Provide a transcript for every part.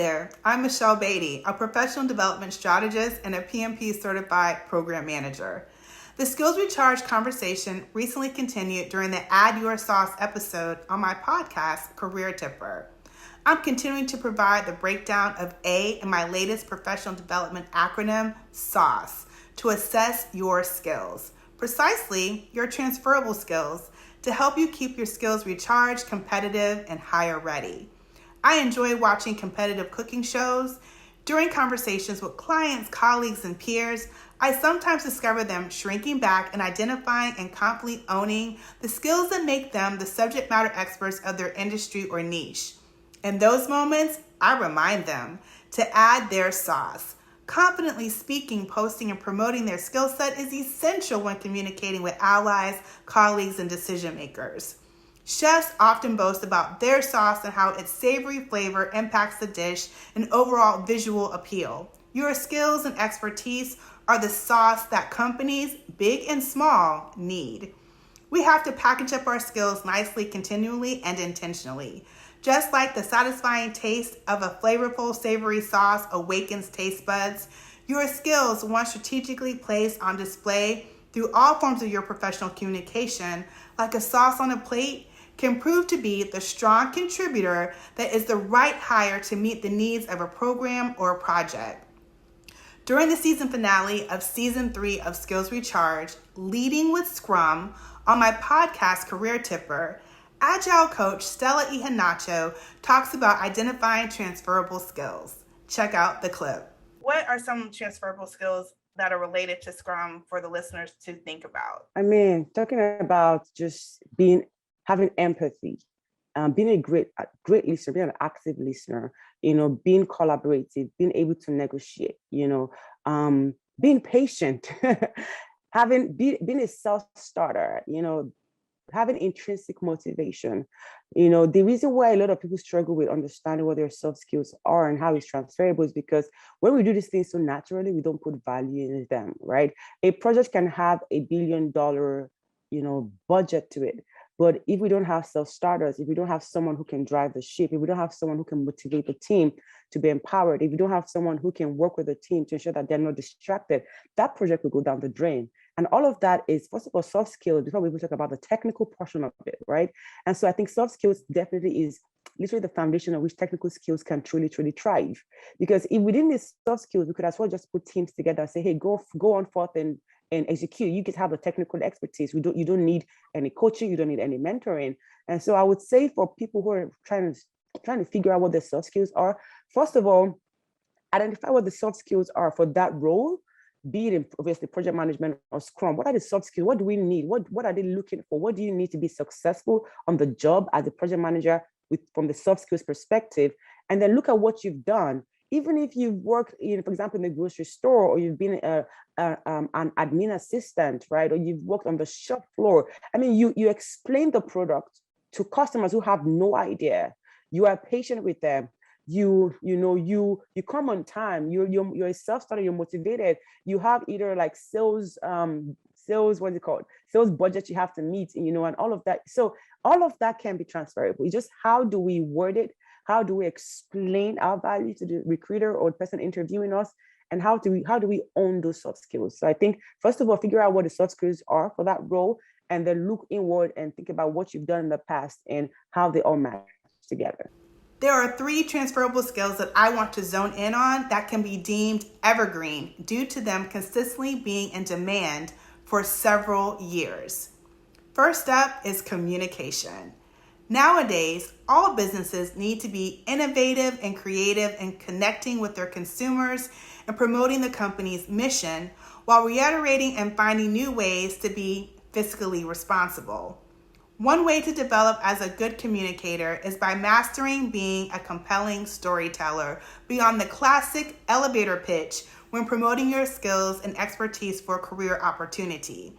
there, I'm Michele, a professional development strategist and a PMP certified program manager. The Skills Recharge conversation recently continued during the Add Your S.A.U.C.E episode on my podcast, Career Tipper. I'm continuing to provide the breakdown of A in my latest professional development acronym, SAUCY, to assess your skills, precisely your transferable skills, to help you keep your skills recharged, competitive, and hire ready. I enjoy watching competitive cooking shows. During conversations with clients, colleagues, and peers, I sometimes discover them shrinking back and identifying and confidently owning the skills that make them the subject matter experts of their industry or niche. In those moments, I remind them to add their sauce. Confidently speaking, posting, and promoting their skill set is essential when communicating with allies, colleagues, and decision makers. Chefs often boast about their sauce and how its savory flavor impacts the dish and overall visual appeal. Your skills and expertise are the sauce that companies, big and small, need. We have to package up our skills nicely, continually, and intentionally. Just like the satisfying taste of a flavorful, savory sauce awakens taste buds, your skills, once strategically placed on display through all forms of your professional communication, like a sauce on a plate, can prove to be the strong contributor that is the right hire to meet the needs of a program or a project. During the season finale of Season 3 of Skills Recharge, Leading with Scrum, on my podcast Career Tipper, Agile Coach Stella Ihenacho talks about identifying transferable skills. Check out the clip. What are some transferable skills that are related to Scrum for the listeners to think about? I mean, talking about just having empathy, being a great listener, being an active listener, being collaborative, being able to negotiate, being patient, being a self-starter, having intrinsic motivation. The reason why a lot of people struggle with understanding what their soft skills are and how it's transferable is because when we do these things so naturally, we don't put value in them, right? A project can have $1 billion, budget to it. But if we don't have self-starters, if we don't have someone who can drive the ship, if we don't have someone who can motivate the team to be empowered, if we don't have someone who can work with the team to ensure that they're not distracted, that project will go down the drain. And all of that is, first of all, soft skills, before we even talk about the technical portion of it, right? And so I think soft skills definitely is literally the foundation on which technical skills can truly, truly thrive. Because if within these soft skills, we could as well just put teams together and say, hey, go on forth and execute. You just have the technical expertise. You don't need any coaching. You don't need any mentoring. And so I would say for people who are trying to figure out what their soft skills are, first of all, identify what the soft skills are for that role, be it in obviously project management or Scrum. What are the soft skills? What do we need? What are they looking for? What do you need to be successful on the job as a project manager from the soft skills perspective? And then look at what you've done. Even if you've worked for example, in the grocery store, or you've been an admin assistant, right? Or you've worked on the shop floor. I mean, you explain the product to customers who have no idea. You are patient with them. You come on time. You're a self-starter. You're motivated. You have either like sales, what's it called? Sales budget you have to meet, and all of that. So all of that can be transferable. It's just how do we word it? How do we explain our value to the recruiter or the person interviewing us? And how do we own those soft skills? So I think, first of all, figure out what the soft skills are for that role, and then look inward and think about what you've done in the past and how they all match together. There are 3 transferable skills that I want to zone in on that can be deemed evergreen due to them consistently being in demand for several years. First up is communication. Nowadays, all businesses need to be innovative and creative in connecting with their consumers and promoting the company's mission while reiterating and finding new ways to be fiscally responsible. One way to develop as a good communicator is by mastering being a compelling storyteller beyond the classic elevator pitch when promoting your skills and expertise for a career opportunity.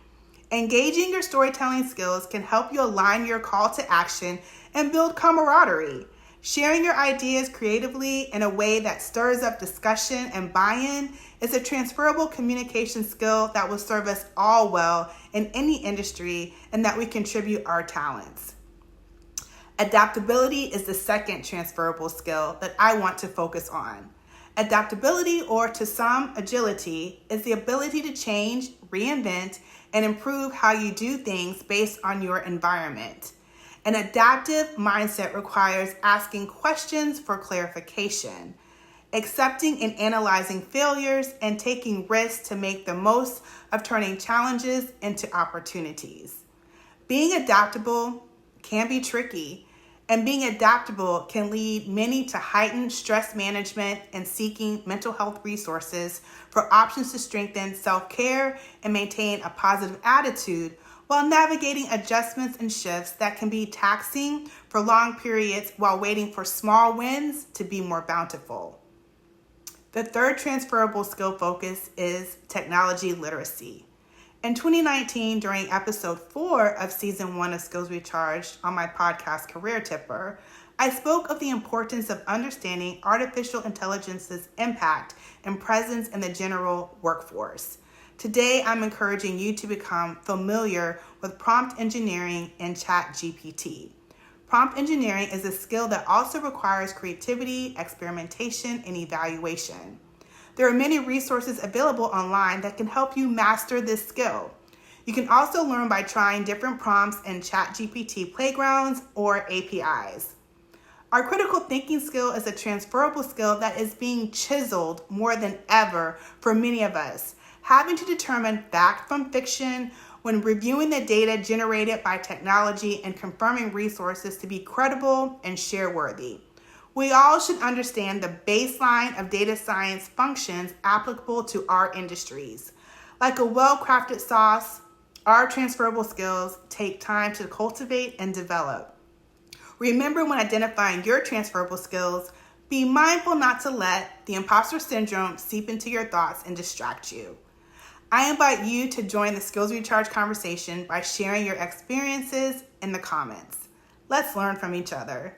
Engaging your storytelling skills can help you align your call to action and build camaraderie. Sharing your ideas creatively in a way that stirs up discussion and buy-in is a transferable communication skill that will serve us all well in any industry, and that we contribute our talents. Adaptability is the second transferable skill that I want to focus on. Adaptability, or to some, agility, is the ability to change, reinvent, and improve how you do things based on your environment. An adaptive mindset requires asking questions for clarification, accepting and analyzing failures, and taking risks to make the most of turning challenges into opportunities. Being adaptable can be tricky, and being adaptable can lead many to heightened stress management and seeking mental health resources for options to strengthen self-care and maintain a positive attitude while navigating adjustments and shifts that can be taxing for long periods while waiting for small wins to be more bountiful. The third transferable skill focus is technology literacy. In 2019, during episode 4 of season 1 of Skills Recharged on my podcast Career Tipper, I spoke of the importance of understanding artificial intelligence's impact and presence in the general workforce. Today, I'm encouraging you to become familiar with prompt engineering and ChatGPT. Prompt engineering is a skill that also requires creativity, experimentation, and evaluation. There are many resources available online that can help you master this skill. You can also learn by trying different prompts in ChatGPT playgrounds or APIs. Our critical thinking skill is a transferable skill that is being chiseled more than ever for many of us, having to determine fact from fiction when reviewing the data generated by technology and confirming resources to be credible and share-worthy. We all should understand the baseline of data science functions applicable to our industries. Like a well-crafted sauce, our transferable skills take time to cultivate and develop. Remember, when identifying your transferable skills, be mindful not to let the imposter syndrome seep into your thoughts and distract you. I invite you to join the Skills Recharge conversation by sharing your experiences in the comments. Let's learn from each other.